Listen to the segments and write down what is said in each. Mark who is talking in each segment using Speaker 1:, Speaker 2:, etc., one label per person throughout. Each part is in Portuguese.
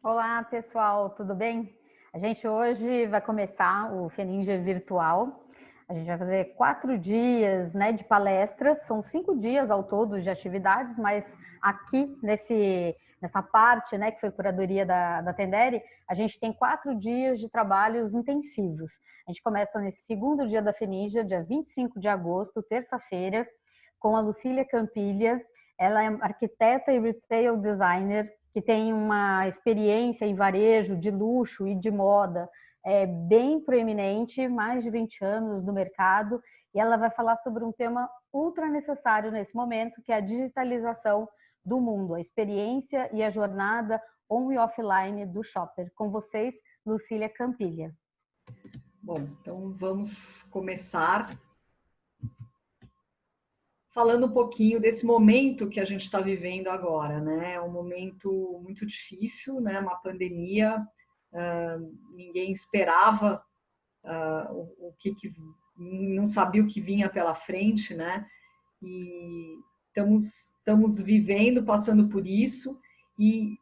Speaker 1: Olá, pessoal, tudo bem? A gente hoje vai começar o FENINJA virtual. A gente vai fazer 4 dias, né, de palestras. São 5 dias ao todo de atividades, mas aqui nessa parte, né, que foi curadoria da Tendere, a gente tem 4 dias de trabalhos intensivos. A gente começa nesse segundo dia da FENINJA, dia 25 de agosto, terça-feira, com a Lucília Campilha. Ela é arquiteta e retail designer, que tem uma experiência em varejo de luxo e de moda bem proeminente, mais de 20 anos no mercado, e ela vai falar sobre um tema ultra necessário nesse momento, que é a digitalização do mundo, a experiência e a jornada on e offline do shopper. Com vocês, Lucília Campilha.
Speaker 2: Bom, então vamos começar falando um pouquinho desse momento que a gente está vivendo agora, né? É um momento muito difícil, né? Uma pandemia, ninguém esperava o que não sabia o que vinha pela frente, né? E estamos vivendo, passando por isso e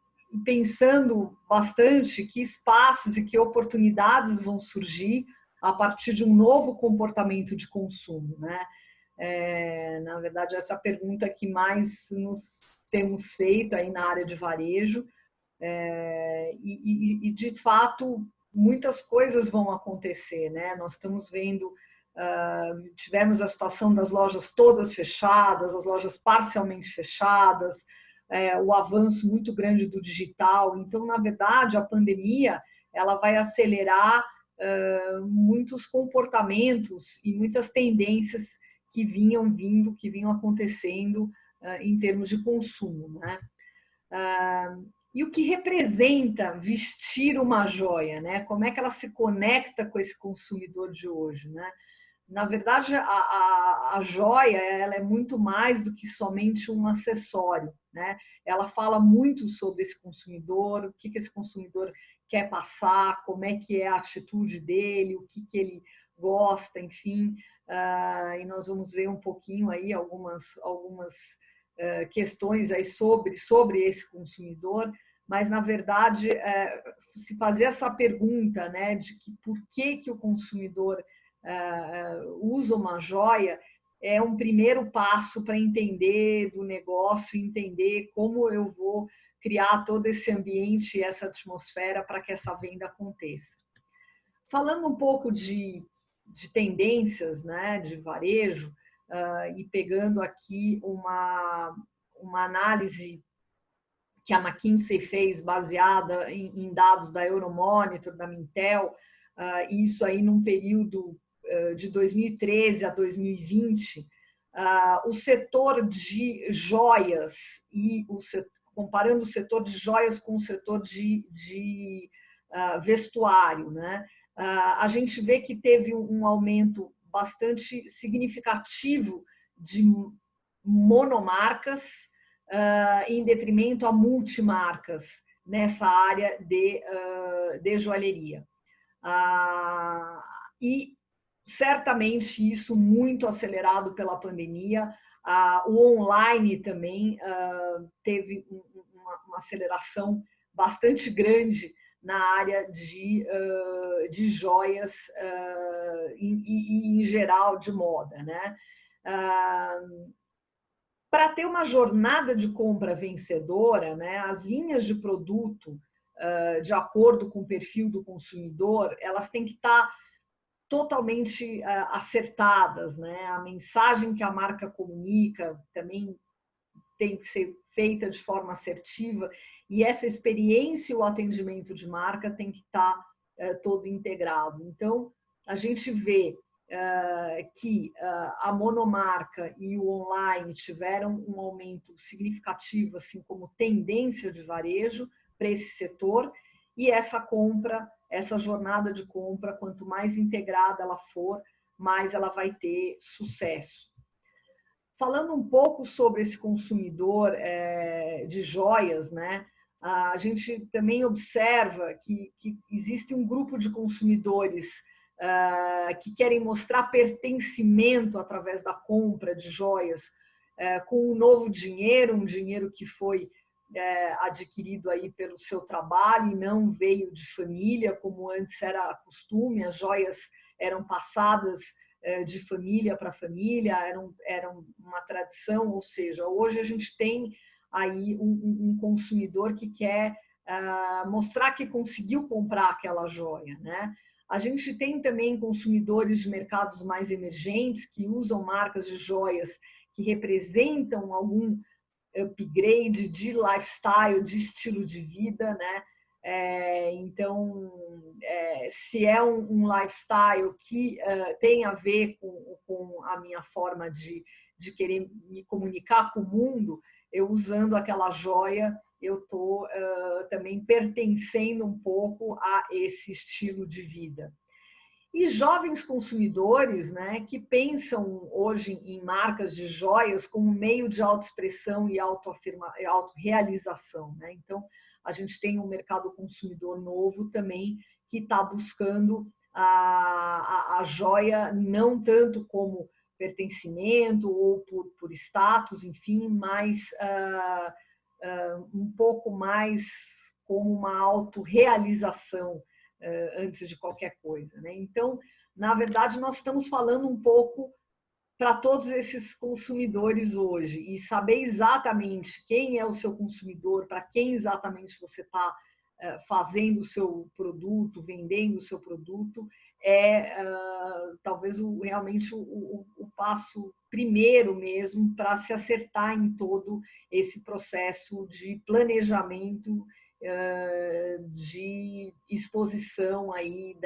Speaker 2: pensando bastante que espaços e que oportunidades vão surgir a partir de um novo comportamento de consumo, né? Na verdade, essa é a pergunta que mais nos temos feito aí na área de varejo, e de fato muitas coisas vão acontecer, né? Nós estamos vendo, tivemos a situação das lojas todas fechadas, as lojas parcialmente fechadas, o avanço muito grande do digital. Então, na verdade, a pandemia ela vai acelerar muitos comportamentos e muitas tendências que vinham acontecendo em termos de consumo, né? E o que representa vestir uma joia, né? Como é que ela se conecta com esse consumidor de hoje, né? Na verdade, a joia ela é muito mais do que somente um acessório, né? Ela fala muito sobre esse consumidor, o que esse consumidor quer passar, como é que é a atitude dele, o que ele gosta, enfim. E nós vamos ver um pouquinho aí algumas questões aí sobre esse consumidor, mas na verdade se fazer essa pergunta, né, de que por que o consumidor usa uma joia é um primeiro passo para entender do negócio, entender como eu vou criar todo esse ambiente e essa atmosfera para que essa venda aconteça. Falando um pouco de tendências, né, de varejo, e pegando aqui uma análise que a McKinsey fez baseada em dados da Euromonitor, da Mintel, isso aí num período de 2013 a 2020, o setor de joias comparando o setor de joias com o setor de vestuário, né? A gente vê que teve um aumento bastante significativo de monomarcas em detrimento a multimarcas nessa área de joalheria. E certamente isso muito acelerado pela pandemia. O online também teve uma aceleração bastante grande na área de joias e, em geral, de moda, né? Para ter uma jornada de compra vencedora, né, as linhas de produto, de acordo com o perfil do consumidor, elas têm que estar totalmente acertadas, né? A mensagem que a marca comunica também tem que ser feita de forma assertiva, e essa experiência e o atendimento de marca tem que estar todo integrado. Então, a gente vê que a monomarca e o online tiveram um aumento significativo, assim como tendência de varejo para esse setor, e essa jornada de compra, quanto mais integrada ela for, mais ela vai ter sucesso. Falando um pouco sobre esse consumidor de joias, né? A gente também observa que existe um grupo de consumidores que querem mostrar pertencimento através da compra de joias com um novo dinheiro, um dinheiro que foi adquirido aí pelo seu trabalho e não veio de família, como antes era costume, as joias eram passadas de família para família, eram uma tradição, ou seja, hoje a gente tem aí um consumidor que quer mostrar que conseguiu comprar aquela joia, né? A gente tem também consumidores de mercados mais emergentes que usam marcas de joias que representam algum upgrade de lifestyle, de estilo de vida, né? Então, se é um lifestyle que tem a ver com a minha forma de querer me comunicar com o mundo, eu usando aquela joia, eu estou também pertencendo um pouco a esse estilo de vida. E jovens consumidores, né, que pensam hoje em marcas de joias como meio de autoexpressão e autorrealização, né? Então, a gente tem um mercado consumidor novo também que está buscando a joia não tanto como pertencimento ou por status, enfim, mas um pouco mais como uma autorrealização antes de qualquer coisa, né? Então, na verdade, nós estamos falando um pouco para todos esses consumidores hoje e saber exatamente quem é o seu consumidor, para quem exatamente você está fazendo o seu produto, vendendo o seu produto, talvez realmente o passo primeiro mesmo para se acertar em todo esse processo de planejamento de exposição aí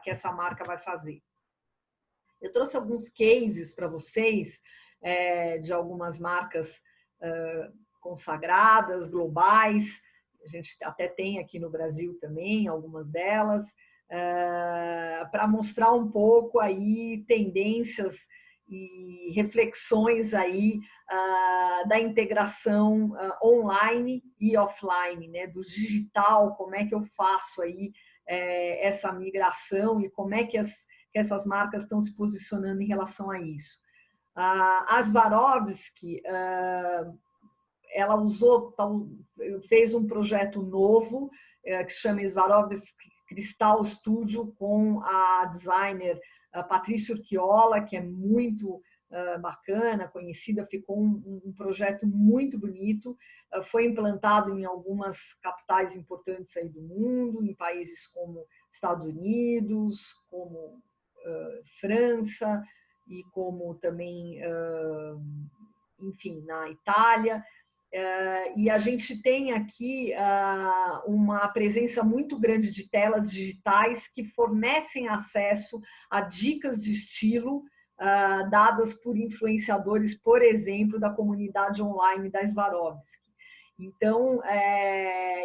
Speaker 2: que essa marca vai fazer. Eu trouxe alguns cases para vocês de algumas marcas consagradas, globais. A gente até tem aqui no Brasil também algumas delas, para mostrar um pouco aí tendências e reflexões aí da integração online e offline, né? Do digital, como é que eu faço aí essa migração e como é que essas marcas estão se posicionando em relação a isso. A Swarovski, ela fez um projeto novo que se chama Swarovski Crystal Studio com a designer Patrícia Urquiola, que é muito bacana, conhecida, ficou um projeto muito bonito, foi implantado em algumas capitais importantes aí do mundo, em países como Estados Unidos, como França e como também, enfim, na Itália. E a gente tem aqui uma presença muito grande de telas digitais que fornecem acesso a dicas de estilo dadas por influenciadores, por exemplo, da comunidade online da Swarovski. Então,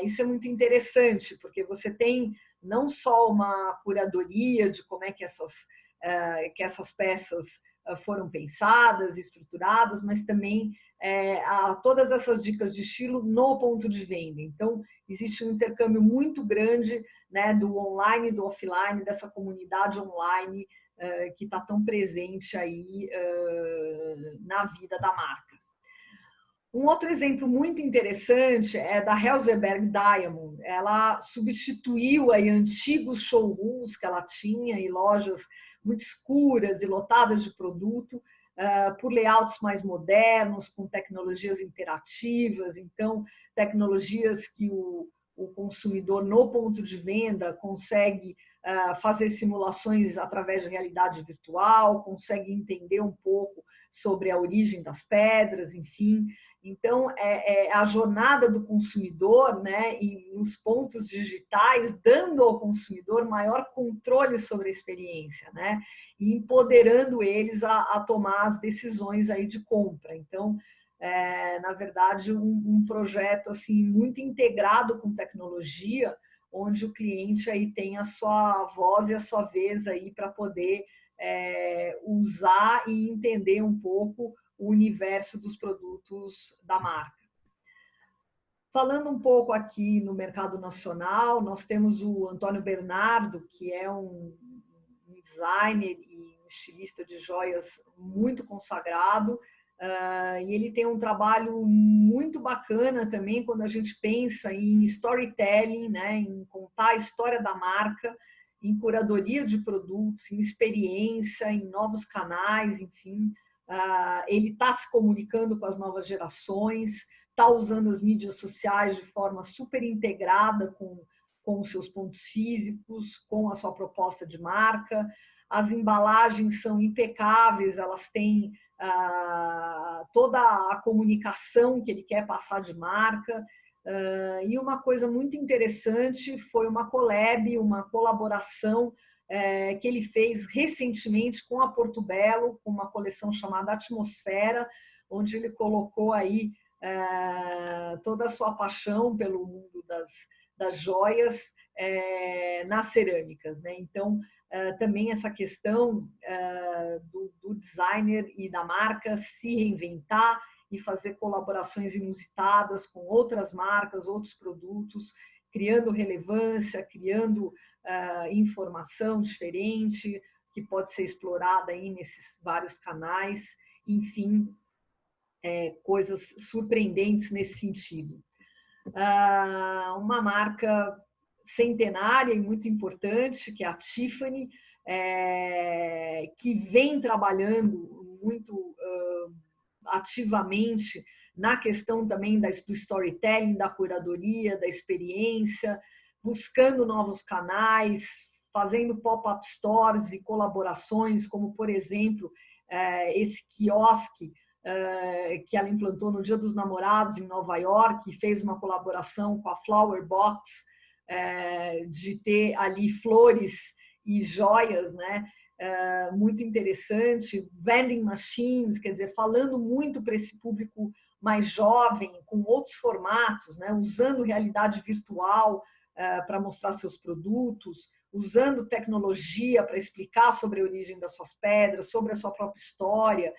Speaker 2: isso é muito interessante, porque você tem não só uma curadoria de como é que essas peças foram pensadas, estruturadas, mas também todas essas dicas de estilo no ponto de venda. Então, existe um intercâmbio muito grande, né, do online e do offline, dessa comunidade online que está tão presente aí na vida da marca. Um outro exemplo muito interessante é da Helzberg Diamond. Ela substituiu aí antigos showrooms que ela tinha e lojas muito escuras e lotadas de produto por layouts mais modernos, com tecnologias interativas, então tecnologias que o consumidor no ponto de venda consegue fazer simulações através de realidade virtual, consegue entender um pouco sobre a origem das pedras, enfim. Então, a jornada do consumidor, né, e nos pontos digitais, dando ao consumidor maior controle sobre a experiência, né, e empoderando eles a tomar as decisões aí de compra. Então, na verdade, um projeto assim muito integrado com tecnologia, onde o cliente aí tem a sua voz e a sua vez aí para poder usar e entender um pouco o universo dos produtos da marca. Falando um pouco aqui no mercado nacional, nós temos o Antônio Bernardo, que é um designer e estilista de joias muito consagrado, E ele tem um trabalho muito bacana também quando a gente pensa em storytelling, né, em contar a história da marca, em curadoria de produtos, em experiência, em novos canais, enfim. Ele está se comunicando com as novas gerações, está usando as mídias sociais de forma super integrada com os seus pontos físicos, com a sua proposta de marca. As embalagens são impecáveis, elas têm toda a comunicação que ele quer passar de marca. E uma coisa muito interessante foi uma collab, uma colaboração que ele fez recentemente com a Portobello, com uma coleção chamada Atmosfera, onde ele colocou aí toda a sua paixão pelo mundo das joias nas cerâmicas, né? Então, também essa questão do designer e da marca se reinventar e fazer colaborações inusitadas com outras marcas, outros produtos, criando relevância, criando informação diferente que pode ser explorada aí nesses vários canais, enfim, coisas surpreendentes nesse sentido. Uma marca centenária e muito importante, que é a Tiffany, que vem trabalhando muito ativamente na questão também do storytelling, da curadoria, da experiência, buscando novos canais, fazendo pop-up stores e colaborações, como, por exemplo, esse quiosque que ela implantou no Dia dos Namorados em Nova York, e fez uma colaboração com a Flower Box, de ter ali flores e joias, né? Muito interessante. Vending machines, quer dizer, falando muito para esse público mais jovem, com outros formatos, né? Usando realidade virtual para mostrar seus produtos, usando tecnologia para explicar sobre a origem das suas pedras, sobre a sua própria história,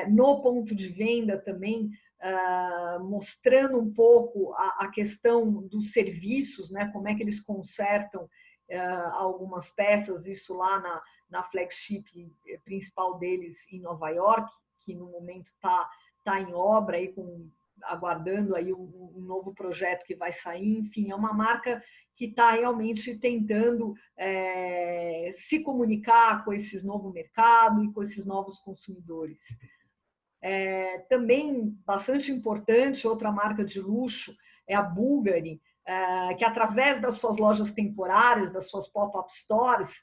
Speaker 2: no ponto de venda também, mostrando um pouco a questão dos serviços, né? Como é que eles consertam algumas peças, isso lá na flagship principal deles em Nova York, que no momento tá em obra, aí aguardando aí um novo projeto que vai sair. Enfim, é uma marca que está realmente tentando se comunicar com esse novo mercado e com esses novos consumidores. Também bastante importante, outra marca de luxo é a Bulgari, que através das suas lojas temporárias, das suas pop-up stores,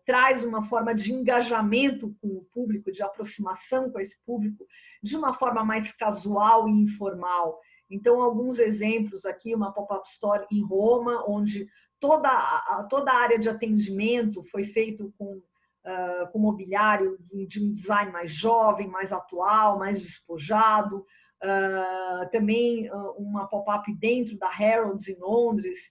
Speaker 2: traz uma forma de engajamento com o público, de aproximação com esse público, de uma forma mais casual e informal. Então, alguns exemplos aqui, uma pop-up store em Roma, onde toda a área de atendimento foi feito com mobiliário de um design mais jovem, mais atual, mais despojado. Também uma pop-up dentro da Harrods em Londres,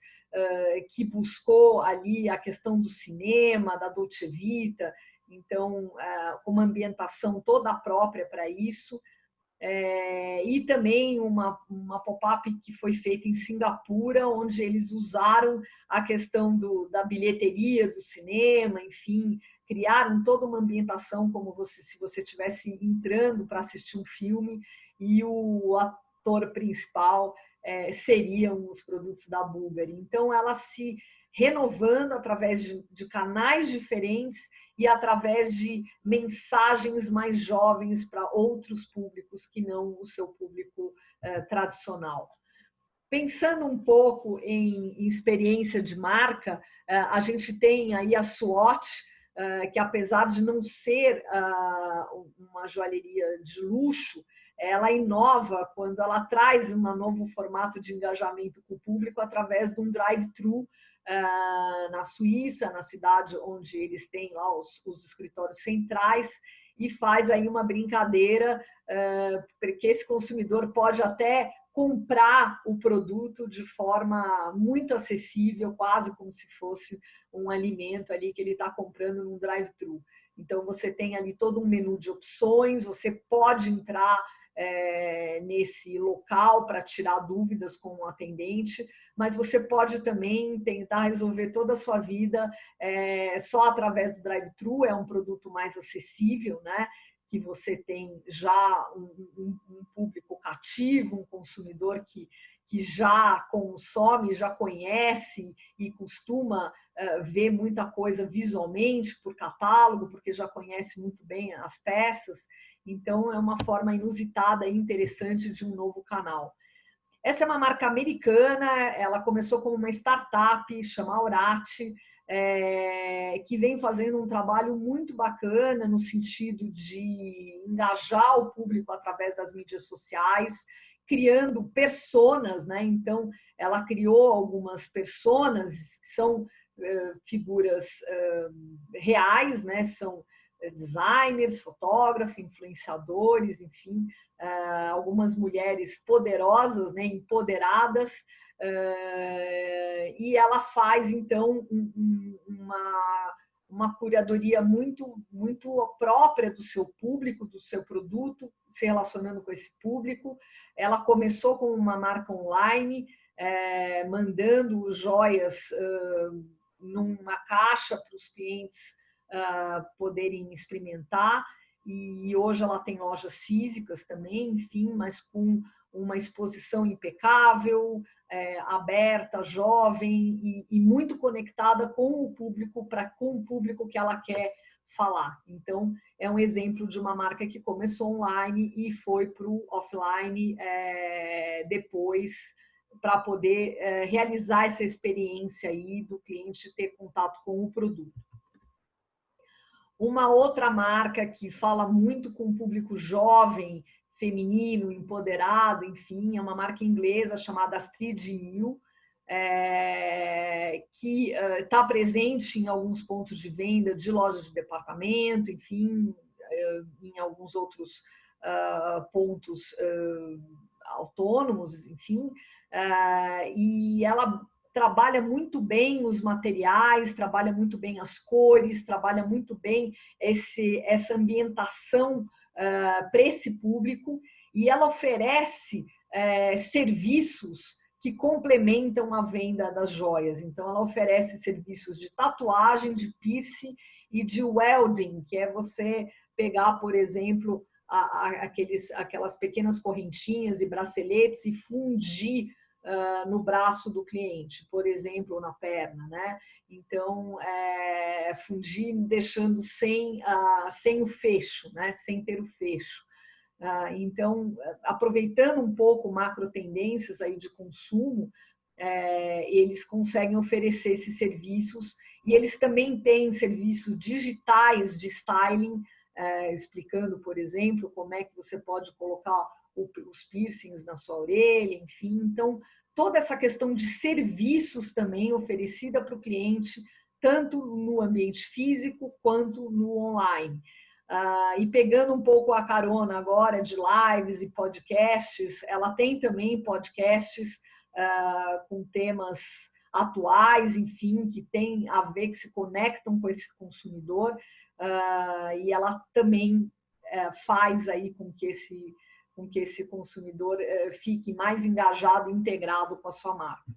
Speaker 2: que buscou ali a questão do cinema, da Dolce Vita, então, com uma ambientação toda própria para isso. E também uma pop-up que foi feita em Singapura, onde eles usaram a questão da bilheteria do cinema, enfim, criaram toda uma ambientação como se você estivesse entrando para assistir um filme e o ator principal seriam os produtos da Bulgari. Então, ela se renovando através de canais diferentes e através de mensagens mais jovens para outros públicos que não o seu público tradicional. Pensando um pouco em experiência de marca, a gente tem aí a Swatch, que apesar de não ser uma joalheria de luxo, ela inova quando ela traz um novo formato de engajamento com o público através de um drive-thru na Suíça, na cidade onde eles têm lá os escritórios centrais, e faz aí uma brincadeira, porque esse consumidor pode até comprar o produto de forma muito acessível, quase como se fosse um alimento ali que ele está comprando num drive-thru. Então, você tem ali todo um menu de opções, você pode entrar nesse local para tirar dúvidas com o atendente, mas você pode também tentar resolver toda a sua vida só através do drive-thru, é um produto mais acessível, né? que você tem já um público cativo, um consumidor que já consome, já conhece e costuma ver muita coisa visualmente por catálogo, porque já conhece muito bem as peças. Então, é uma forma inusitada e interessante de um novo canal. Essa é uma marca americana, ela começou como uma startup, chama Aurati, que vem fazendo um trabalho muito bacana no sentido de engajar o público através das mídias sociais, criando personas, né? Então, ela criou algumas personas que são figuras reais, né? São designers, fotógrafos, influenciadores, enfim, algumas mulheres poderosas, né, empoderadas, e ela faz, então, uma curadoria muito própria do seu público, do seu produto, se relacionando com esse público. Ela começou com uma marca online, mandando joias numa caixa para os clientes poderem experimentar, e hoje ela tem lojas físicas também, enfim, mas com uma exposição impecável, aberta, jovem e muito conectada com o público, com o público que ela quer falar. Então, é um exemplo de uma marca que começou online e foi para o offline depois, para poder realizar essa experiência aí do cliente ter contato com o produto. Uma outra marca que fala muito com o público jovem, feminino, empoderado, enfim, é uma marca inglesa chamada Astrid Hill, que está presente em alguns pontos de venda de lojas de departamento, enfim, em alguns outros pontos autônomos, enfim, e ela trabalha muito bem os materiais, trabalha muito bem as cores, trabalha muito bem essa ambientação para esse público, e ela oferece serviços que complementam a venda das joias. Então, ela oferece serviços de tatuagem, de piercing e de welding, que é você pegar, por exemplo, aquelas pequenas correntinhas e braceletes e fundir no braço do cliente, por exemplo, ou na perna, né? Então, fundir deixando sem o fecho, né? Sem ter o fecho. Então, aproveitando um pouco macro tendências aí de consumo, eles conseguem oferecer esses serviços, e eles também têm serviços digitais de styling, explicando, por exemplo, como é que você pode colocar os piercings na sua orelha, enfim. Então, toda essa questão de serviços também oferecida para o cliente, tanto no ambiente físico quanto no online. E pegando um pouco a carona agora de lives e podcasts, ela tem também podcasts com temas atuais, enfim, que tem a ver, que se conectam com esse consumidor, e ela também faz aí com que esse consumidor fique mais engajado e integrado com a sua marca.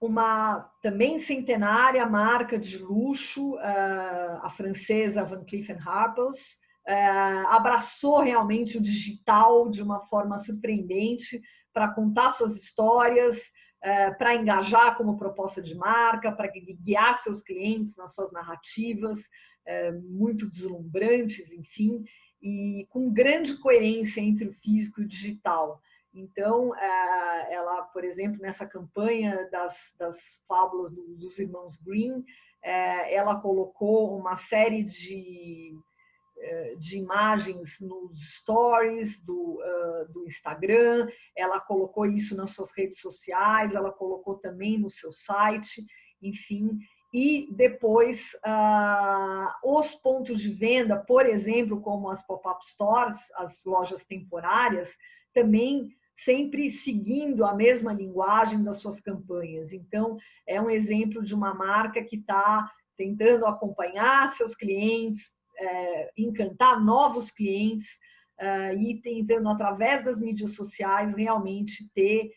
Speaker 2: Uma também centenária marca de luxo, a francesa Van Cleef & Arpels, abraçou realmente o digital de uma forma surpreendente para contar suas histórias, para engajar como proposta de marca, para guiar seus clientes nas suas narrativas, muito deslumbrantes, enfim, e com grande coerência entre o físico e o digital. Então, ela, por exemplo, nessa campanha das fábulas dos irmãos Grimm, ela colocou uma série de imagens nos stories do Instagram, ela colocou isso nas suas redes sociais, ela colocou também no seu site, enfim. E depois, os pontos de venda, por exemplo, como as pop-up stores, as lojas temporárias, também sempre seguindo a mesma linguagem das suas campanhas. Então, é um exemplo de uma marca que está tentando acompanhar seus clientes, encantar novos clientes e tentando, através das mídias sociais, realmente ter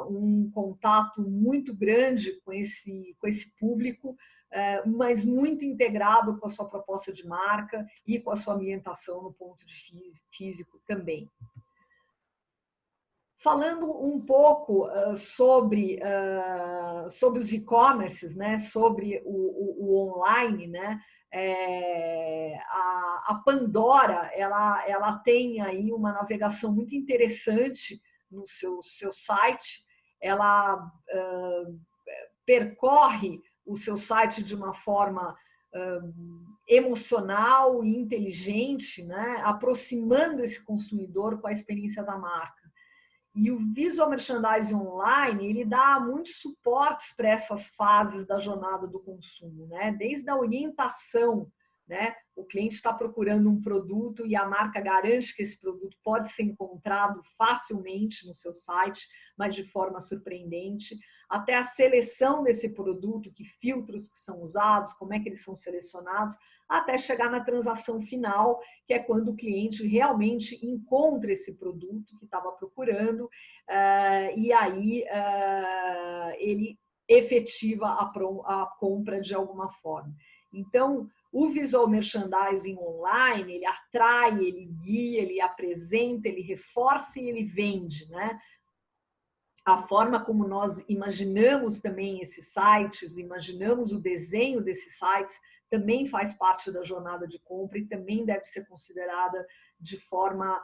Speaker 2: um contato muito grande com esse público mas muito integrado com a sua proposta de marca e com a sua ambientação no ponto de físico também. Falando um pouco sobre os e-commerces, né, sobre o online, né, a Pandora ela tem aí uma navegação muito interessante no seu site. Ela percorre o seu site de uma forma emocional e inteligente, né, aproximando esse consumidor com a experiência da marca. E o Visual Merchandising Online, ele dá muitos suportes para essas fases da jornada do consumo, né? Desde a orientação, né? O cliente está procurando um produto e a marca garante que esse produto pode ser encontrado facilmente no seu site, mas de forma surpreendente, até a seleção desse produto, que filtros que são usados, como é que eles são selecionados, até chegar na transação final, que é quando o cliente realmente encontra esse produto que estava procurando e aí ele efetiva a compra de alguma forma. Então, o Visual Merchandising Online, ele atrai, ele guia, ele apresenta, ele reforça e ele vende, né? A forma como nós imaginamos também esses sites, imaginamos o desenho desses sites, também faz parte da jornada de compra e também deve ser considerada de forma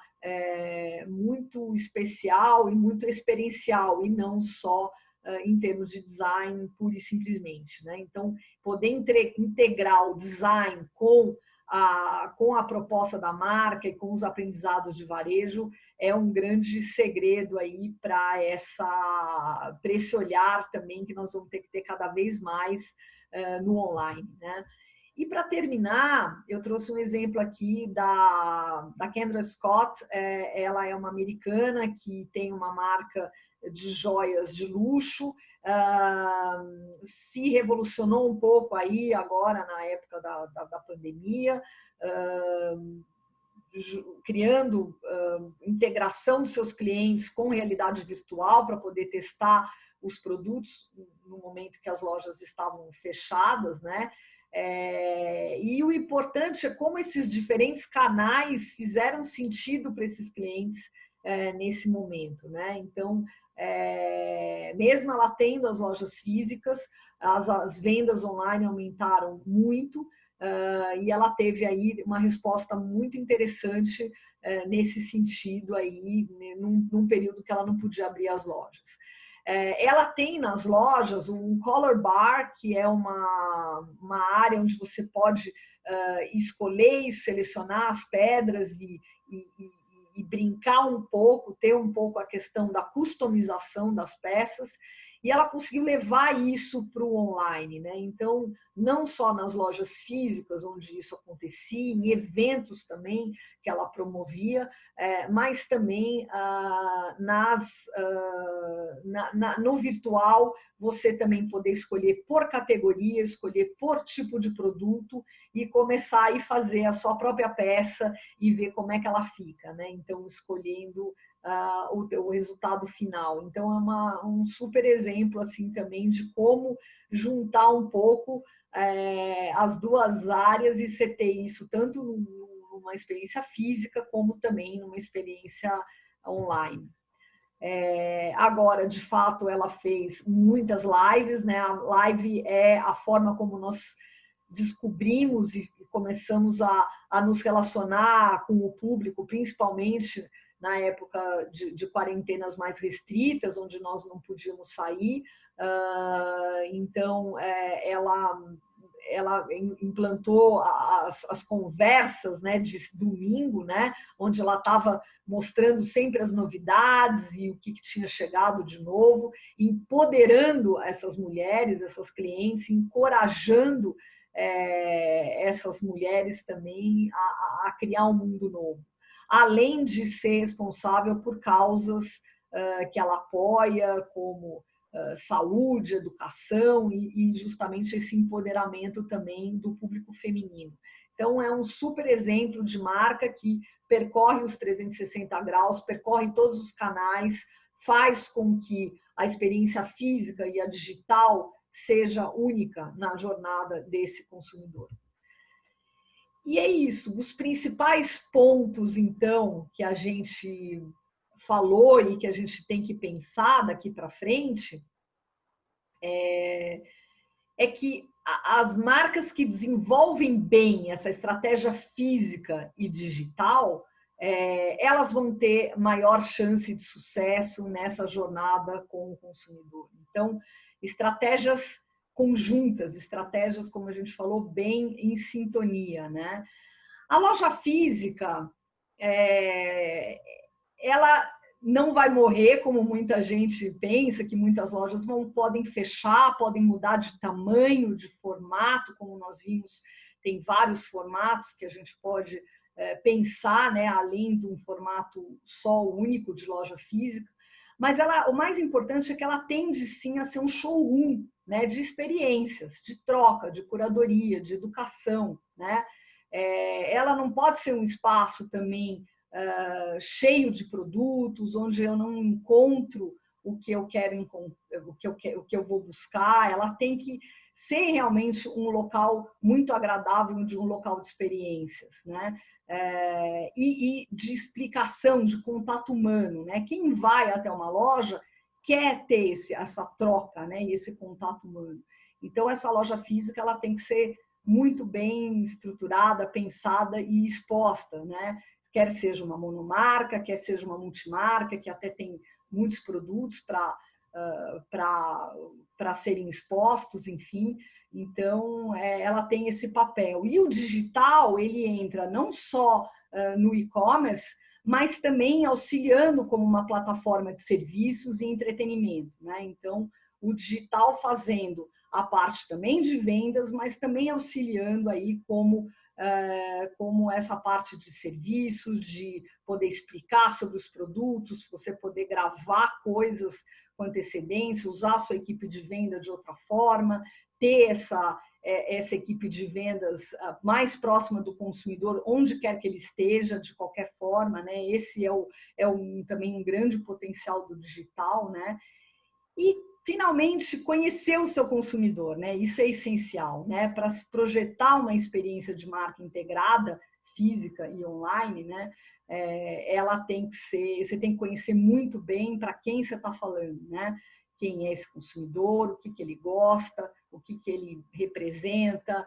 Speaker 2: muito especial e muito experiencial, e não só em termos de design pura e simplesmente, né? Então, poder integrar o design com a proposta da marca e com os aprendizados de varejo é um grande segredo aí para esse olhar também que nós vamos ter que ter cada vez mais no online, né? E para terminar, eu trouxe um exemplo aqui da Kendra Scott. Ela é uma americana que tem uma marca de joias de luxo, se revolucionou um pouco aí agora na época da pandemia, criando integração dos seus clientes com realidade virtual para poder testar os produtos no momento que as lojas estavam fechadas, né? E o importante é como esses diferentes canais fizeram sentido para esses clientes nesse momento, né? Então, mesmo ela tendo as lojas físicas, as vendas online aumentaram muito, e ela teve aí uma resposta muito interessante nesse sentido aí, né, num período que ela não podia abrir as lojas. Ela tem nas lojas um color bar, que é uma área onde você pode escolher e selecionar as pedras e brincar um pouco, ter um pouco a questão da customização das peças, e ela conseguiu levar isso para o online, né? Então, não só nas lojas físicas, onde isso acontecia, em eventos também que ela promovia, mas também no virtual, você também poder escolher por categoria, escolher por tipo de produto e começar a fazer a sua própria peça e ver como é que ela fica, né? Então, escolhendo o resultado final. Então, é um super exemplo assim também de como juntar um pouco as duas áreas e você ter isso tanto numa experiência física como também numa experiência online. Agora, de fato, ela fez muitas lives, né? A live é a forma como nós descobrimos e começamos a nos relacionar com o público, principalmente na época de quarentenas mais restritas, onde nós não podíamos sair. Então, ela implantou as conversas, né, de domingo, né, onde ela estava mostrando sempre as novidades e o que tinha chegado de novo, empoderando essas mulheres, essas clientes, encorajando essas mulheres também a criar um mundo novo, além de ser responsável por causas que ela apoia, como saúde, educação e justamente esse empoderamento também do público feminino. Então, é um super exemplo de marca que percorre os 360 graus, percorre todos os canais, faz com que a experiência física e a digital seja única na jornada desse consumidor. E é isso, os principais pontos, então, que a gente falou e que a gente tem que pensar daqui para frente é que as marcas que desenvolvem bem essa estratégia física e digital, elas vão ter maior chance de sucesso nessa jornada com o consumidor. Então, estratégias conjuntas, estratégias, como a gente falou, bem em sintonia, né? A loja física, ela não vai morrer, como muita gente pensa, que muitas lojas podem fechar, podem mudar de tamanho, de formato, como nós vimos, tem vários formatos que a gente pode pensar, né, além de um formato só único de loja física. Mas o mais importante é que ela tende sim a ser um showroom, né, de experiências, de troca, de curadoria, de educação, né? Ela não pode ser um espaço também cheio de produtos, onde eu não encontro o que eu quero, o que eu vou buscar. Ela tem que ser realmente um local muito agradável, de um local de experiências, né? E de explicação, de contato humano, né? Quem vai até uma loja quer ter essa troca, né? E esse contato humano. Então, essa loja física ela tem que ser muito bem estruturada, pensada e exposta, né? Quer seja uma monomarca, quer seja uma multimarca, que até tem muitos produtos para serem expostos, enfim. Então, ela tem esse papel. E o digital, ele entra não só no e-commerce, mas também auxiliando como uma plataforma de serviços e entretenimento, né? Então, o digital fazendo a parte também de vendas, mas também auxiliando aí como essa parte de serviços, de poder explicar sobre os produtos, você poder gravar coisas com antecedência, usar a sua equipe de venda de outra forma, ter essa equipe de vendas mais próxima do consumidor, onde quer que ele esteja, de qualquer forma, né? Esse também um grande potencial do digital, né? E finalmente conhecer o seu consumidor, né? Isso é essencial, né? Para se projetar uma experiência de marca integrada, física e online, né? Ela tem que ser, você tem que conhecer muito bem para quem você está falando, né? Quem é esse consumidor, o que ele gosta, o que ele representa,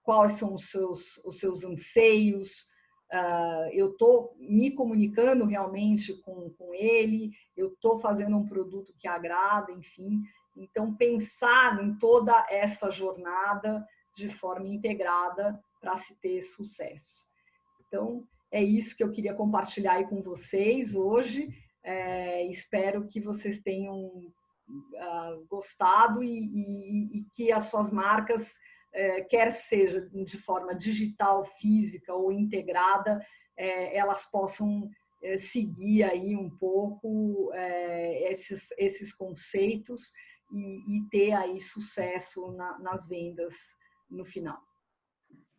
Speaker 2: quais são os seus anseios. Eu estou me comunicando realmente com ele, eu estou fazendo um produto que agrada, enfim. Então, pensar em toda essa jornada de forma integrada para se ter sucesso. Então, é isso que eu queria compartilhar aí com vocês hoje. Espero que vocês tenham gostado e que as suas marcas, quer seja de forma digital, física ou integrada, elas possam seguir aí um pouco esses conceitos e ter aí sucesso nas vendas no final.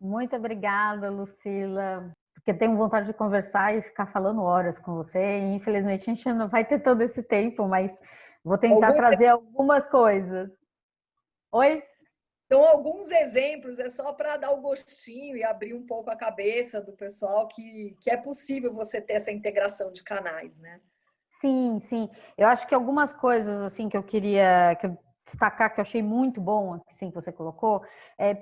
Speaker 1: Muito obrigada, Lucila, porque eu tenho vontade de conversar e ficar falando horas com você. E, infelizmente, a gente não vai ter todo esse tempo, mas vou tentar trazer algumas coisas. Oi?
Speaker 2: Então, alguns exemplos, é só para dar o gostinho e abrir um pouco a cabeça do pessoal que é possível você ter essa integração de canais, né?
Speaker 1: Sim, sim. Eu acho que algumas coisas assim que eu queria destacar, que eu achei muito bom, assim, que você colocou,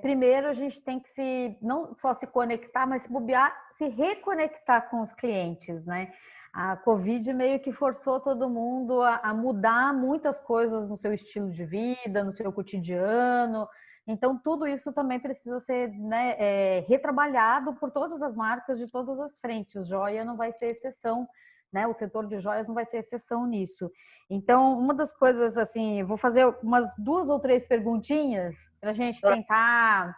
Speaker 1: primeiro a gente tem que não só se conectar, mas se bobear, se reconectar com os clientes, né? A Covid meio que forçou todo mundo a mudar muitas coisas no seu estilo de vida, no seu cotidiano. Então, tudo isso também precisa ser, né, retrabalhado por todas as marcas de todas as frentes. Joia não vai ser exceção, né? O setor de joias não vai ser exceção nisso. Então, uma das coisas, assim, eu vou fazer umas 2 ou 3 perguntinhas para a gente tentar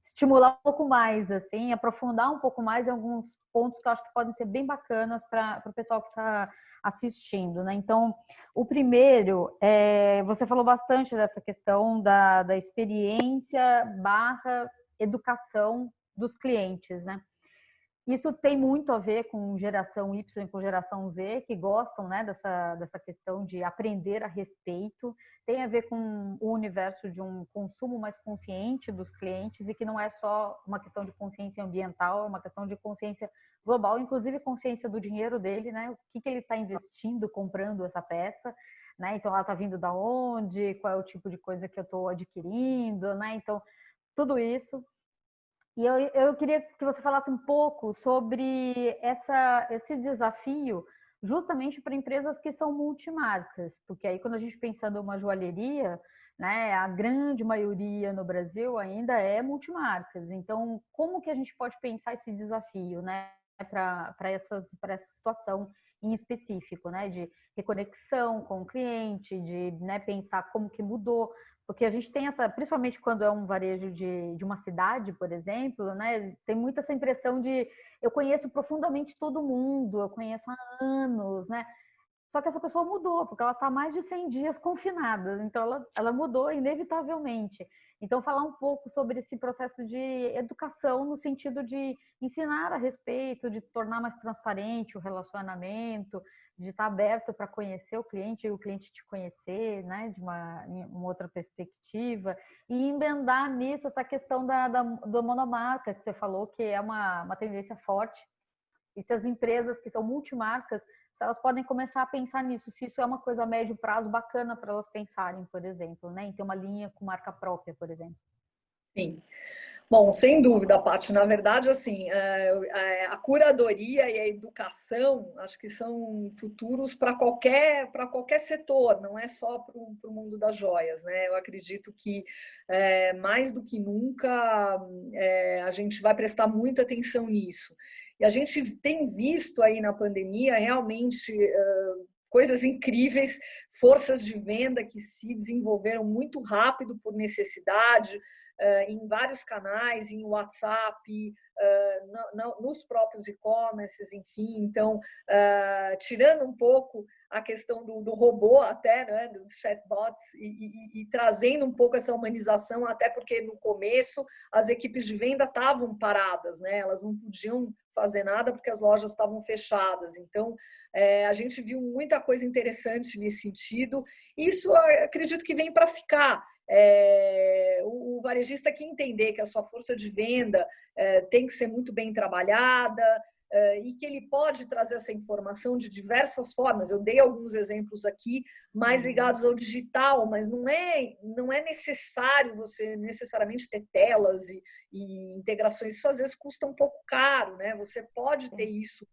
Speaker 1: estimular um pouco mais, assim, aprofundar um pouco mais em alguns pontos que eu acho que podem ser bem bacanas para o pessoal que está assistindo, né? Então, o primeiro, você falou bastante dessa questão da experiência / educação dos clientes, né? Isso tem muito a ver com geração Y e com geração Z, que gostam, né, dessa questão de aprender a respeito. Tem a ver com o universo de um consumo mais consciente dos clientes e que não é só uma questão de consciência ambiental, é uma questão de consciência global, inclusive consciência do dinheiro dele, né? O que ele está investindo comprando essa peça, né? Então, ela está vindo da onde, qual é o tipo de coisa que eu estou adquirindo, né? Então, tudo isso. E eu queria que você falasse um pouco sobre esse desafio justamente para empresas que são multimarcas, porque aí quando a gente pensa numa joalheria, né, a grande maioria no Brasil ainda é multimarcas. Então, como que a gente pode pensar esse desafio, né, para essa situação em específico, né, de reconexão com o cliente, de, né, pensar como que mudou, porque a gente tem essa, principalmente quando é um varejo de uma cidade, por exemplo, né? Tem muito essa impressão de eu conheço profundamente todo mundo, eu conheço há anos, né? Só que essa pessoa mudou, porque ela está mais de 100 dias confinada, então ela mudou inevitavelmente. Então, falar um pouco sobre esse processo de educação no sentido de ensinar a respeito, de tornar mais transparente o relacionamento, de estar aberto para conhecer o cliente e o cliente te conhecer, né, de uma outra perspectiva, e emendar nisso essa questão da monomarca que você falou, que é uma tendência forte. E se as empresas que são multimarcas, se elas podem começar a pensar nisso, se isso é uma coisa a médio prazo bacana para elas pensarem, por exemplo, né, em ter uma linha com marca própria, por exemplo.
Speaker 2: Sim. Bom, sem dúvida, Paty. Na verdade, assim, a curadoria e a educação, acho que são futuros para qualquer setor, não é só para o mundo das joias, né? Eu acredito que mais do que nunca a gente vai prestar muita atenção nisso. E a gente tem visto aí na pandemia realmente coisas incríveis, forças de venda que se desenvolveram muito rápido por necessidade, em vários canais, em WhatsApp, nos próprios e-commerces, enfim. Então, tirando um pouco a questão do robô até, né, dos chatbots, e trazendo um pouco essa humanização, até porque no começo as equipes de venda estavam paradas, né? Elas não podiam fazer nada porque as lojas estavam fechadas. Então, a gente viu muita coisa interessante nesse sentido. Isso acredito que vem para ficar. O varejista que entender que a sua força de venda tem que ser muito bem trabalhada, e que ele pode trazer essa informação de diversas formas. Eu dei alguns exemplos aqui mais ligados ao digital, mas não é necessário você necessariamente ter telas e integrações. Isso às vezes custa um pouco caro, né? Você pode ter isso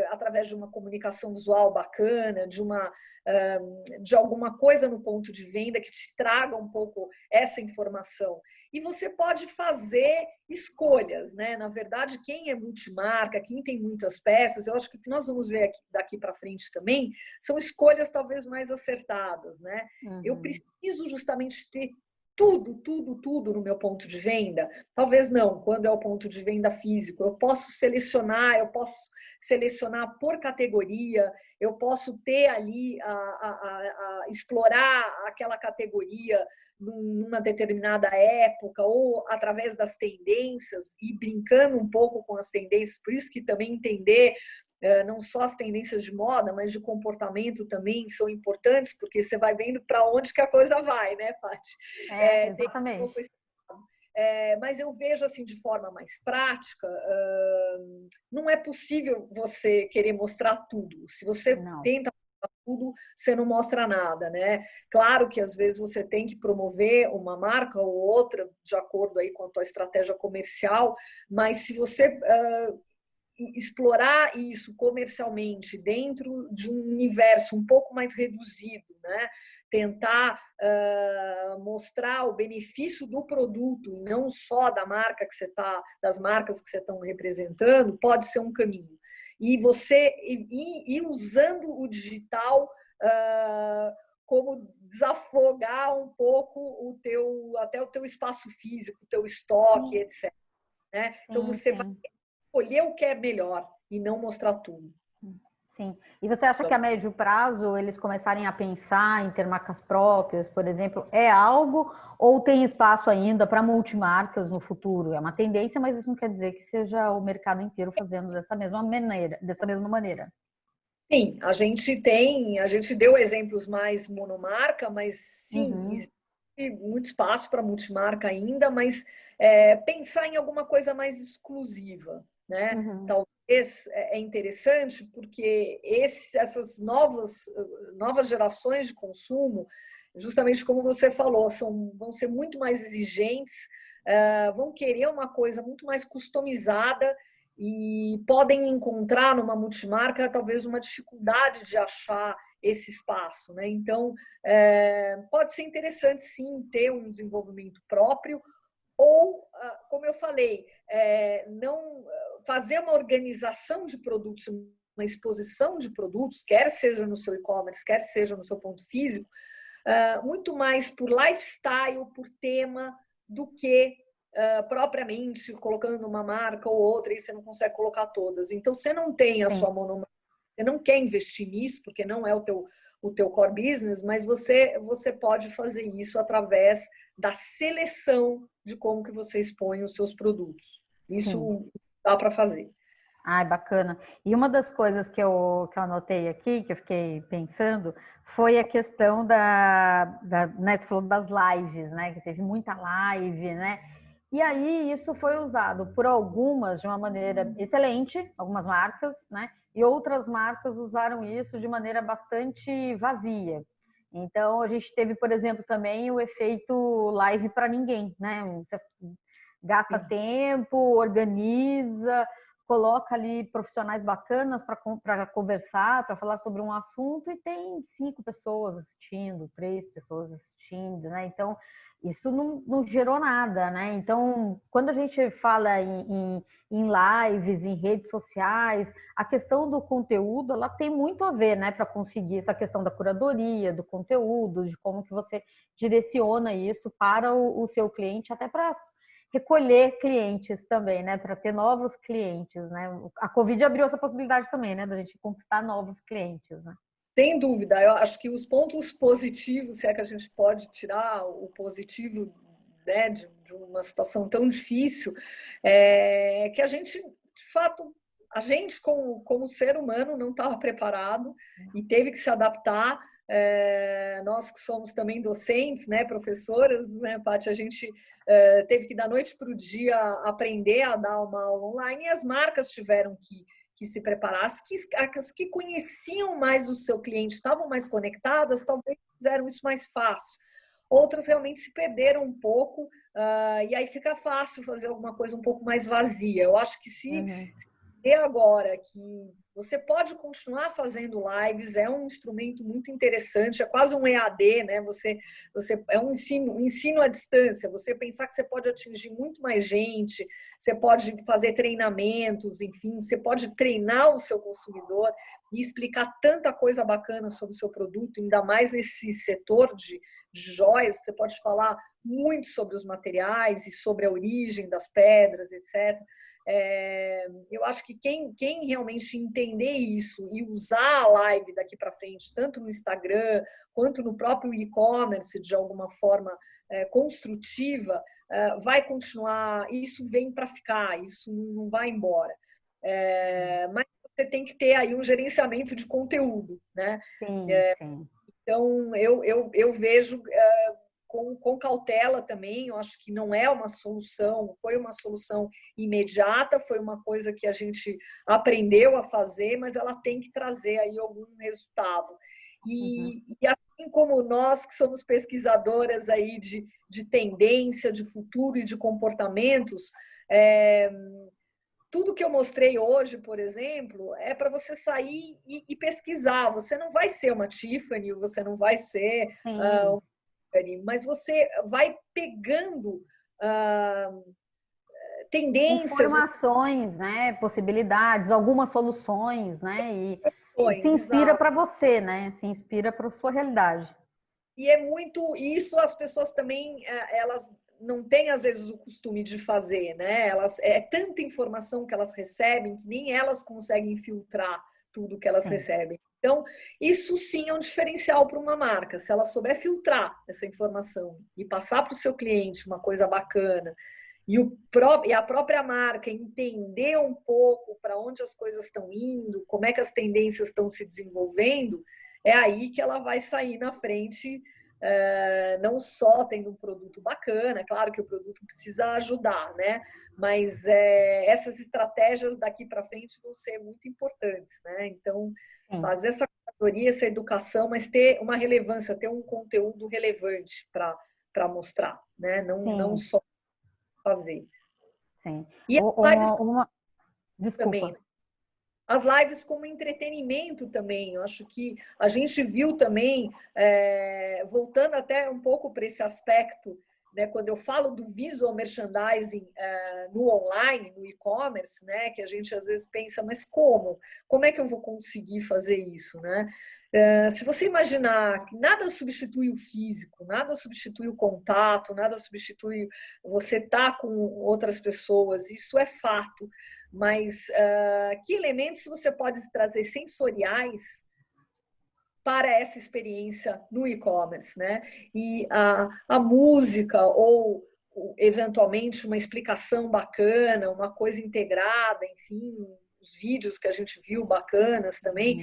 Speaker 2: através de uma comunicação visual bacana, de alguma coisa no ponto de venda que te traga um pouco essa informação. E você pode fazer escolhas, né? Na verdade, quem é multimarca, quem tem muitas peças, eu acho que o que nós vamos ver daqui para frente também são escolhas talvez mais acertadas, né? Uhum. Eu preciso justamente ter tudo no meu ponto de venda? Talvez não, quando é o ponto de venda físico. Eu posso selecionar por categoria, eu posso ter ali, explorar aquela categoria numa determinada época ou através das tendências e brincando um pouco com as tendências, por isso que também entender não só as tendências de moda, mas de comportamento também são importantes, porque você vai vendo para onde que a coisa vai, né, Paty?
Speaker 1: Exatamente.
Speaker 2: Mas eu vejo assim de forma mais prática, não é possível você querer mostrar tudo. Se você tenta mostrar tudo, você não mostra nada, né? Claro que às vezes você tem que promover uma marca ou outra de acordo aí com a tua estratégia comercial, mas se você explorar isso comercialmente dentro de um universo um pouco mais reduzido, né? Tentar mostrar o benefício do produto e não só das marcas que você está representando, pode ser um caminho. E você ir usando o digital como desafogar um pouco até o teu espaço físico, o teu estoque, etc. Né? Então você vai escolher o que é melhor e não mostrar tudo.
Speaker 1: Sim. E você acha que a médio prazo eles começarem a pensar em ter marcas próprias, por exemplo, é algo ou tem espaço ainda para multimarcas no futuro? É uma tendência, mas isso não quer dizer que seja o mercado inteiro fazendo dessa mesma maneira.
Speaker 2: Sim, a gente deu exemplos mais monomarca, mas sim,
Speaker 1: Uhum,
Speaker 2: existe muito espaço para multimarca ainda, mas pensar em alguma coisa mais exclusiva, né?
Speaker 1: uhum,
Speaker 2: Talvez é interessante porque essas novas gerações de consumo, justamente como você falou, vão ser muito mais exigentes, vão querer uma coisa muito mais customizada e podem encontrar numa multimarca talvez uma dificuldade de achar esse espaço, né? Então, pode ser interessante sim ter um desenvolvimento próprio ou, como eu falei, não fazer uma organização de produtos, uma exposição de produtos, quer seja no seu e-commerce, quer seja no seu ponto físico, muito mais por lifestyle, por tema, do que propriamente colocando uma marca ou outra e você não consegue colocar todas. Então, você não tem a
Speaker 1: sim.
Speaker 2: sua monomarca, você não quer investir nisso, porque não é o teu core business, mas você pode fazer isso através da seleção de como que você expõe os seus produtos.
Speaker 1: Sim.
Speaker 2: Isso dá para fazer.
Speaker 1: Ai, bacana. E uma das coisas que eu anotei aqui, que eu fiquei pensando, foi a questão né, você falou das lives, né? Que teve muita live, né? E aí isso foi usado por algumas de uma maneira excelente, algumas marcas, né? E outras marcas usaram isso de maneira bastante vazia. Então a gente teve, por exemplo, também o efeito live para ninguém, né? Você gasta
Speaker 2: Sim.
Speaker 1: tempo, organiza, coloca ali profissionais bacanas para conversar, para falar sobre um assunto e tem 5 pessoas assistindo, 3 pessoas assistindo, né? Então, isso não gerou nada, né? Então, quando a gente fala em lives, em redes sociais, a questão do conteúdo, ela tem muito a ver, né, para conseguir essa questão da curadoria, do conteúdo, de como que você direciona isso para o seu cliente, até para recolher clientes também, né, para ter novos clientes, né? A Covid abriu essa possibilidade também, né, da gente conquistar novos clientes, né?
Speaker 2: Sem dúvida, eu acho que os pontos positivos, se é que a gente pode tirar o positivo, né, de uma situação tão difícil, é que a gente, de fato, a gente como ser humano não estava preparado e teve que se adaptar. Nós que somos também docentes, né, professoras, né, Paty, a gente teve que da noite para o dia aprender a dar uma aula online e as marcas tiveram que se preparar. As que conheciam mais o seu cliente, estavam mais conectadas, talvez fizeram isso mais fácil. Outras realmente se perderam um pouco, e aí fica fácil fazer alguma coisa um pouco mais vazia. Eu acho que se
Speaker 1: Uhum.
Speaker 2: agora que você pode continuar fazendo lives, é um instrumento muito interessante, é quase um EAD, né? Você é um ensino à distância, você pensar que você pode atingir muito mais gente, você pode fazer treinamentos, enfim, você pode treinar o seu consumidor e explicar tanta coisa bacana sobre o seu produto, ainda mais nesse setor de joias, você pode falar muito sobre os materiais e sobre a origem das pedras, etc. Eu acho que quem realmente entender isso e usar a live daqui para frente, tanto no Instagram quanto no próprio e-commerce, de alguma forma construtiva, vai continuar. Isso vem para ficar, isso não vai embora. Mas você tem que ter aí um gerenciamento de conteúdo, né?
Speaker 1: Sim, sim.
Speaker 2: Então, eu vejo com cautela também, eu acho que não é uma solução, foi uma solução imediata, foi uma coisa que a gente aprendeu a fazer, mas ela tem que trazer aí algum resultado.
Speaker 1: Uhum.
Speaker 2: E assim como nós que somos pesquisadoras aí de tendência, de futuro e de comportamentos, tudo que eu mostrei hoje, por exemplo, é para você sair e pesquisar. Você não vai ser uma Tiffany, você não vai ser
Speaker 1: Sim.
Speaker 2: mas você vai pegando tendências,
Speaker 1: Informações, né? Possibilidades, algumas soluções, né? E se inspira
Speaker 2: exato.
Speaker 1: para você, né? Se inspira para a sua realidade.
Speaker 2: E é muito isso, as pessoas também elas não têm às vezes o costume de fazer, né? Elas tanta informação que elas recebem que nem elas conseguem filtrar tudo que elas recebem. Então, isso sim é um diferencial para uma marca. Se ela souber filtrar essa informação e passar para o seu cliente uma coisa bacana, e a própria marca entender um pouco para onde as coisas estão indo, como é que as tendências estão se desenvolvendo, é aí que ela vai sair na frente, não só tendo um produto bacana, claro que o produto precisa ajudar, né? Mas essas estratégias daqui para frente vão ser muito importantes, né? Então, fazer essa curadoria, essa educação, mas ter uma relevância, ter um conteúdo relevante para mostrar, né? Não só fazer.
Speaker 1: Sim.
Speaker 2: E as lives
Speaker 1: Desculpa.
Speaker 2: também. As lives como entretenimento também. Eu acho que a gente viu também, voltando até um pouco para esse aspecto, né, quando eu falo do visual merchandising no online, no e-commerce, né, que a gente às vezes pensa, mas como? Como é que eu vou conseguir fazer isso? Né? Se você imaginar que nada substitui o físico, nada substitui o contato, nada substitui você estar com outras pessoas, isso é fato. Mas que elementos você pode trazer sensoriais para essa experiência no e-commerce, né? E a música ou eventualmente uma explicação bacana, uma coisa integrada, enfim, os vídeos que a gente viu bacanas também,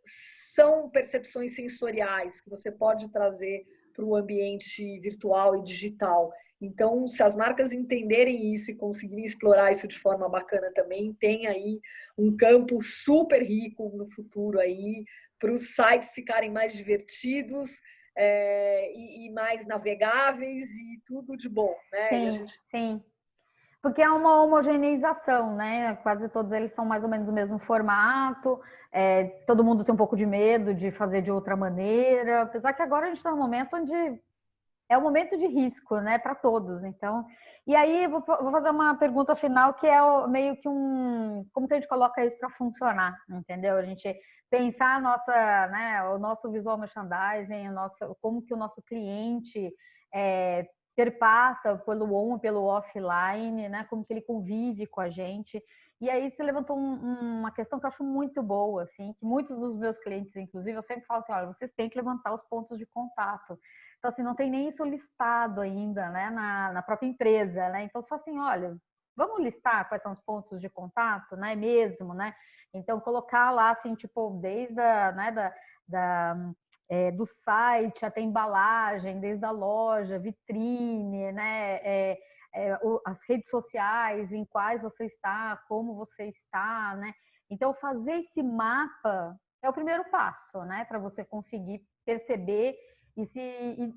Speaker 2: são percepções sensoriais que você pode trazer para o ambiente virtual e digital. Então, se as marcas entenderem isso e conseguirem explorar isso de forma bacana também, tem aí um campo super rico no futuro aí para os sites ficarem mais divertidos e mais navegáveis e tudo de bom, né?
Speaker 1: Sim. Porque é uma homogeneização, né? Quase todos eles são mais ou menos do mesmo formato, todo mundo tem um pouco de medo de fazer de outra maneira, apesar que agora a gente está num momento onde é um momento de risco, né, para todos. Então, e aí vou fazer uma pergunta final que é meio que como que a gente coloca isso para funcionar, entendeu? A gente pensar o nosso visual merchandising, como que o nosso cliente perpassa pelo on e pelo offline, né? Como que ele convive com a gente. E aí você levantou uma questão que eu acho muito boa, assim, que muitos dos meus clientes, inclusive, eu sempre falo assim, olha, vocês têm que levantar os pontos de contato. Então, assim, não tem nem isso listado ainda, né, na própria empresa, né? Então, você fala assim, olha, vamos listar quais são os pontos de contato, né, mesmo, né? Então, colocar lá, assim, tipo, desde do site até embalagem, desde a loja, vitrine, né? As redes sociais, em quais você está, como você está, né? Então, fazer esse mapa é o primeiro passo, né? Para você conseguir perceber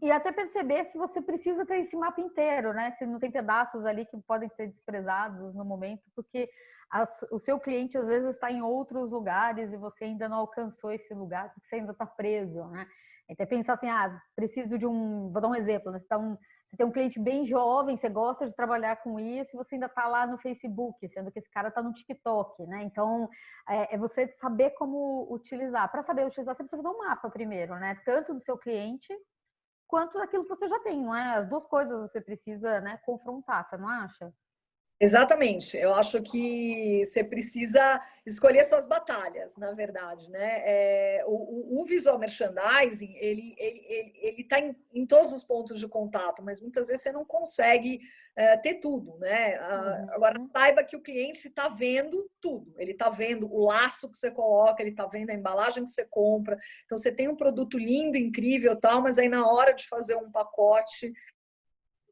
Speaker 1: e até perceber se você precisa ter esse mapa inteiro, né? Se não tem pedaços ali que podem ser desprezados no momento, porque o seu cliente às vezes está em outros lugares e você ainda não alcançou esse lugar, porque você ainda está preso, né? Então, pensar assim, preciso de vou dar um exemplo, né? Você tem um cliente bem jovem, você gosta de trabalhar com isso, e você ainda está lá no Facebook, sendo que esse cara está no TikTok, né? Então, você saber como utilizar. Para saber utilizar, você precisa fazer um mapa primeiro, né? Tanto do seu cliente, quanto daquilo que você já tem, não é? As duas coisas você precisa, né, confrontar, você não acha?
Speaker 2: Exatamente. Eu acho que você precisa escolher suas batalhas, na verdade, né? O visual merchandising, ele tá em todos os pontos de contato, mas muitas vezes você não consegue ter tudo, né? Agora, saiba que o cliente está vendo tudo. Ele está vendo o laço que você coloca, ele está vendo a embalagem que você compra. Então, você tem um produto lindo, incrível, tal, mas aí na hora de fazer um pacote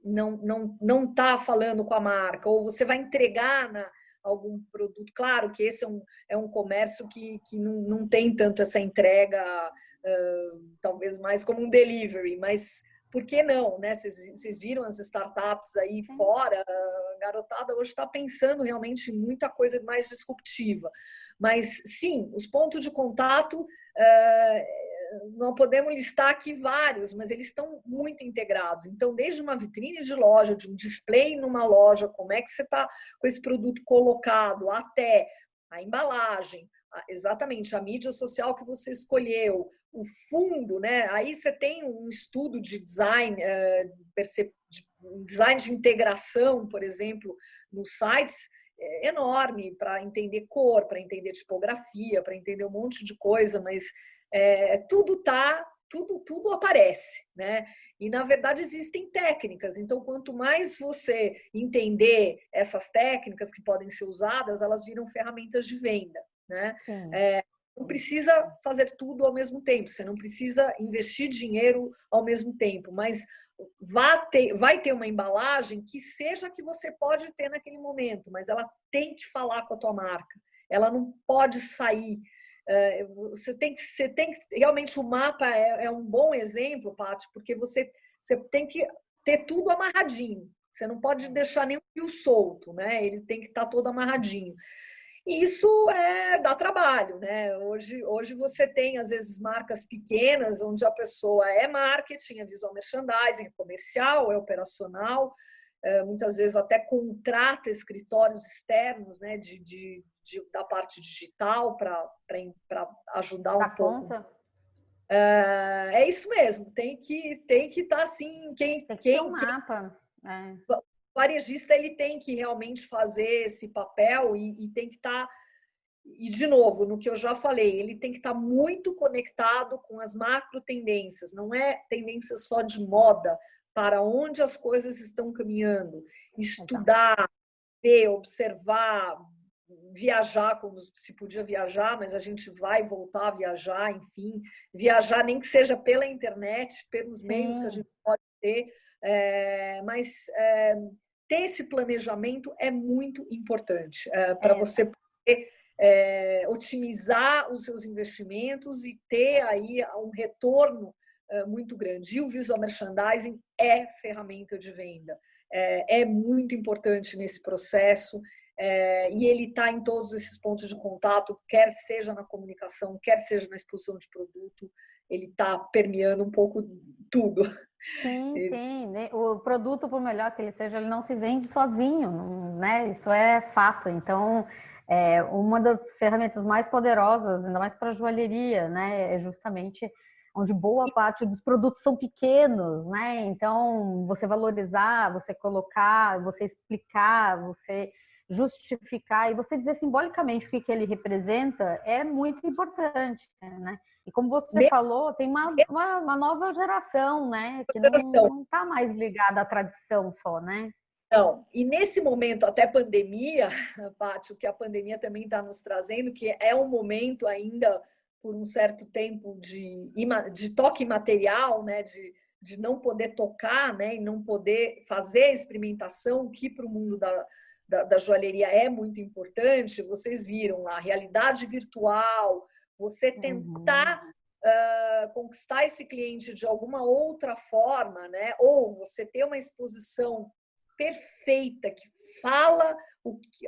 Speaker 2: não está falando com a marca, ou você vai entregar algum produto. Claro que esse é um comércio que não tem tanto essa entrega, talvez mais como um delivery, mas por que não, né? Vocês viram as startups aí fora, a garotada hoje está pensando realmente em muita coisa mais disruptiva. Mas sim, os pontos de contato, não podemos listar aqui vários, mas eles estão muito integrados. Então, desde uma vitrine de loja, de um display numa loja, como é que você está com esse produto colocado, até a embalagem, exatamente a mídia social que você escolheu, o fundo, né? Aí você tem um estudo de design, design de integração, por exemplo, nos sites, enorme para entender cor, para entender tipografia, para entender um monte de coisa, mas tudo aparece, né? E, na verdade, existem técnicas. Então, quanto mais você entender essas técnicas que podem ser usadas, elas viram ferramentas de venda, né? Não precisa fazer tudo ao mesmo tempo, você não precisa investir dinheiro ao mesmo tempo, mas vai ter uma embalagem que seja a que você pode ter naquele momento, mas ela tem que falar com a tua marca, ela não pode sair. Você tem que realmente, o mapa é um bom exemplo, Paty, porque você tem que ter tudo amarradinho, você não pode deixar nenhum fio solto, né? Ele tem que estar todo amarradinho. E isso dá trabalho, né? Hoje você tem, às vezes, marcas pequenas, onde a pessoa é marketing, é visual merchandising, é comercial, é operacional, muitas vezes até contrata escritórios externos, né, da parte digital para ajudar um pouco.
Speaker 1: Conta?
Speaker 2: É isso mesmo, tem que estar assim,
Speaker 1: tem que ter um mapa.
Speaker 2: O varejista, ele tem que realmente fazer esse papel e tem que estar, e de novo, no que eu já falei, ele tem que estar muito conectado com as macro tendências, não é tendência só de moda, para onde as coisas estão caminhando, estudar, ver, observar, viajar quando se podia viajar, mas a gente vai voltar a viajar, enfim, viajar nem que seja pela internet, pelos meios que a gente pode ter, mas ter esse planejamento é muito importante para você poder otimizar os seus investimentos e ter aí um retorno muito grande. E o visual merchandising é ferramenta de venda, é muito importante nesse processo. E ele está em todos esses pontos de contato, quer seja na comunicação, quer seja na exposição de produto, ele está permeando um pouco tudo.
Speaker 1: Sim. O produto, por melhor que ele seja, ele não se vende sozinho, né? Isso é fato. Então, uma das ferramentas mais poderosas, ainda mais para a joalheria, né? É justamente onde boa parte dos produtos são pequenos, né? Então, você valorizar, você colocar, você explicar, você justificar e você dizer simbolicamente o que ele representa é muito importante, né? E como você falou, tem uma nova geração, né? Que não está mais ligada à tradição só, né?
Speaker 2: Não. E nesse momento, até pandemia, Paty, o que a pandemia também está nos trazendo, que é um momento ainda, por um certo tempo, de toque material, né? De não poder tocar, né? E não poder fazer a experimentação, que para o mundo da joalheria é muito importante. Vocês viram lá, a realidade virtual, você tentar conquistar esse cliente de alguma outra forma, né? Ou você ter uma exposição perfeita que fala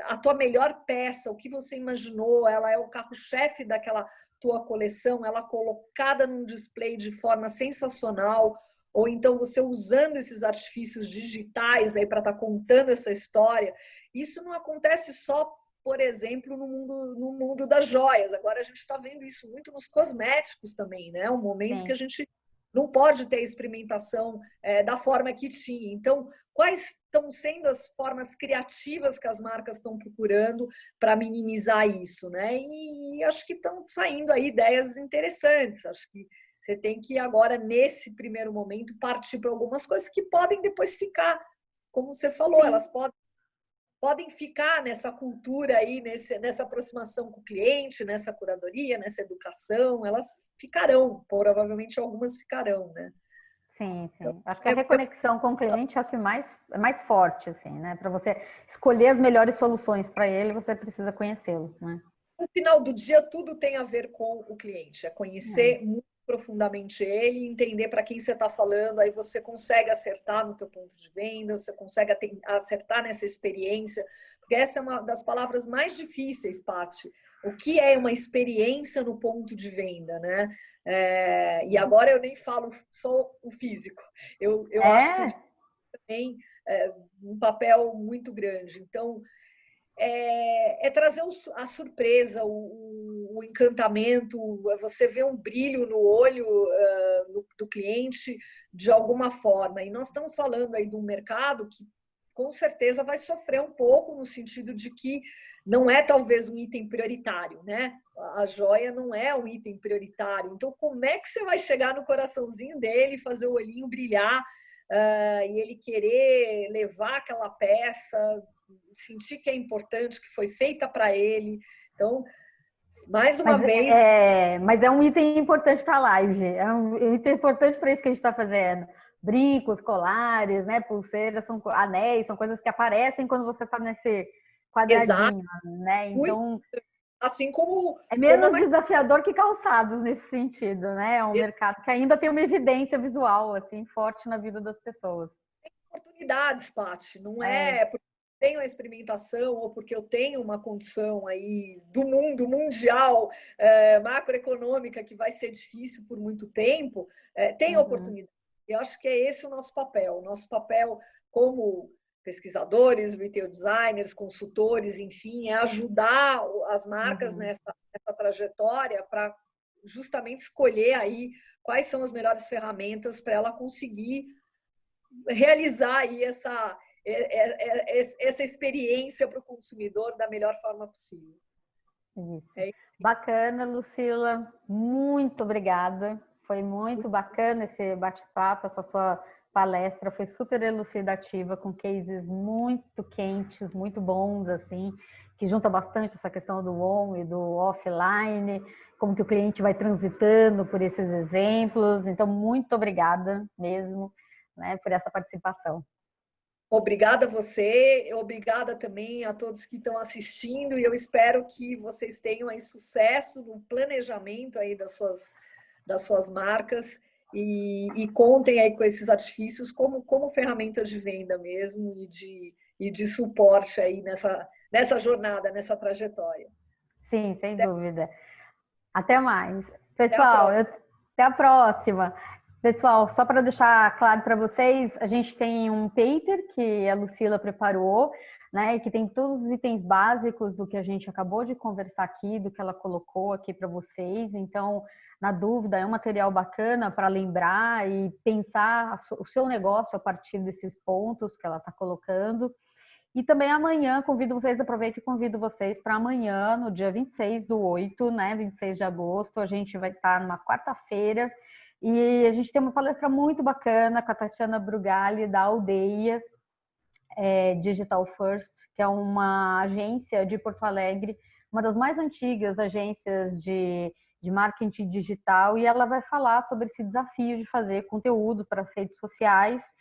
Speaker 2: a tua melhor peça, o que você imaginou, ela é o carro-chefe daquela tua coleção, ela colocada num display de forma sensacional, ou então você usando esses artifícios digitais aí para estar contando essa história. Isso não acontece só, por exemplo, no mundo das joias. Agora a gente está vendo isso muito nos cosméticos também, né? Um momento que a gente não pode ter experimentação da forma que tinha. Então, quais estão sendo as formas criativas que as marcas estão procurando para minimizar isso, né? E acho que estão saindo aí ideias interessantes. Acho que você tem que agora, nesse primeiro momento, partir para algumas coisas que podem depois ficar, como você falou, elas podem ficar nessa cultura aí, nessa aproximação com o cliente, nessa curadoria, nessa educação, elas ficarão, provavelmente algumas ficarão, né?
Speaker 1: Sim. Acho que a reconexão com o cliente é o que é mais forte, assim, né? Para você escolher as melhores soluções para ele, você precisa conhecê-lo, né?
Speaker 2: No final do dia, tudo tem a ver com o cliente, é conhecer muito profundamente ele e entender para quem você está falando, aí você consegue acertar no teu ponto de venda, você consegue acertar nessa experiência, porque essa é uma das palavras mais difíceis, Paty. O que é uma experiência no ponto de venda, né? E agora eu nem falo só o físico, eu acho que também um papel muito grande. Então, trazer a surpresa, o encantamento, você vê um brilho no olho do cliente de alguma forma. E nós estamos falando aí de um mercado que com certeza vai sofrer um pouco no sentido de que não é talvez um item prioritário, né? A joia não é um item prioritário. Então, como é que você vai chegar no coraçãozinho dele, fazer o olhinho brilhar e ele querer levar aquela peça, sentir que é importante, que foi feita para ele? Então, mais uma vez...
Speaker 1: Mas é um item importante para a live, é um item importante para isso que a gente está fazendo. Brincos, colares, né, pulseiras, anéis, são coisas que aparecem quando você está nesse quadradinho,
Speaker 2: Exato.
Speaker 1: né? Então,
Speaker 2: assim como...
Speaker 1: é menos desafiador que calçados nesse sentido, né? É um mercado que ainda tem uma evidência visual, assim, forte na vida das pessoas.
Speaker 2: Tem oportunidades, Paty, não é porque eu tenho a experimentação ou porque eu tenho uma condição aí do mundo mundial, macroeconômica, que vai ser difícil por muito tempo, tem oportunidade. Eu acho que é esse o nosso papel. O nosso papel como pesquisadores, retail designers, consultores, enfim, é ajudar as marcas nessa trajetória para justamente escolher aí quais são as melhores ferramentas para ela conseguir realizar aí essa experiência para o consumidor da melhor forma possível.
Speaker 1: Isso. Bacana, Lucila. Muito obrigada. Foi muito bacana esse bate-papo, essa sua palestra foi super elucidativa, com cases muito quentes, muito bons, assim, que junta bastante essa questão do on e do offline, como que o cliente vai transitando por esses exemplos. Então, muito obrigada mesmo, né, por essa participação.
Speaker 2: Obrigada a você, obrigada também a todos que estão assistindo e eu espero que vocês tenham aí sucesso no planejamento aí das suas marcas e contem aí com esses artifícios como ferramentas de venda mesmo e de suporte aí nessa jornada, nessa trajetória.
Speaker 1: Sim, sem dúvida. Até mais. Pessoal, até a próxima. Pessoal, só para deixar claro para vocês, a gente tem um paper que a Lucila preparou, né, que tem todos os itens básicos do que a gente acabou de conversar aqui, do que ela colocou aqui para vocês. Então, na dúvida, é um material bacana para lembrar e pensar o seu negócio a partir desses pontos que ela está colocando. E também amanhã, aproveito e convido vocês para amanhã, no dia 26/8, né, 26 de agosto, a gente vai estar numa quarta-feira e a gente tem uma palestra muito bacana com a Tatiana Brugali, da Aldeia Digital First, que é uma agência de Porto Alegre, uma das mais antigas agências de marketing digital, e ela vai falar sobre esse desafio de fazer conteúdo para as redes sociais,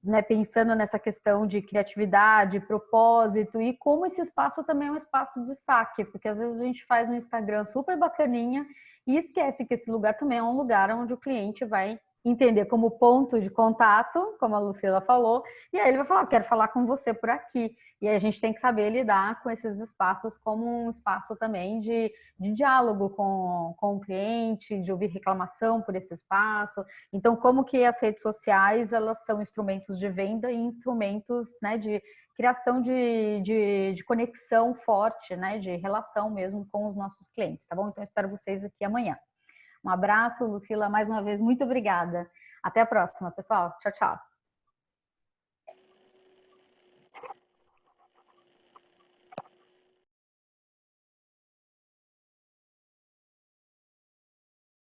Speaker 1: né, pensando nessa questão de criatividade, propósito e como esse espaço também é um espaço de saque, porque às vezes a gente faz um Instagram super bacaninha e esquece que esse lugar também é um lugar onde o cliente vai entender como ponto de contato, como a Lucila falou, e aí ele vai falar, quero falar com você por aqui. E aí a gente tem que saber lidar com esses espaços como um espaço também de diálogo com o cliente, de ouvir reclamação por esse espaço. Então, como que as redes sociais, elas são instrumentos de venda e instrumentos, né, de criação de conexão forte, né, de relação mesmo com os nossos clientes, tá bom? Então, eu espero vocês aqui amanhã. Um abraço, Lucila, mais uma vez, muito obrigada. Até a próxima, pessoal. Tchau, tchau.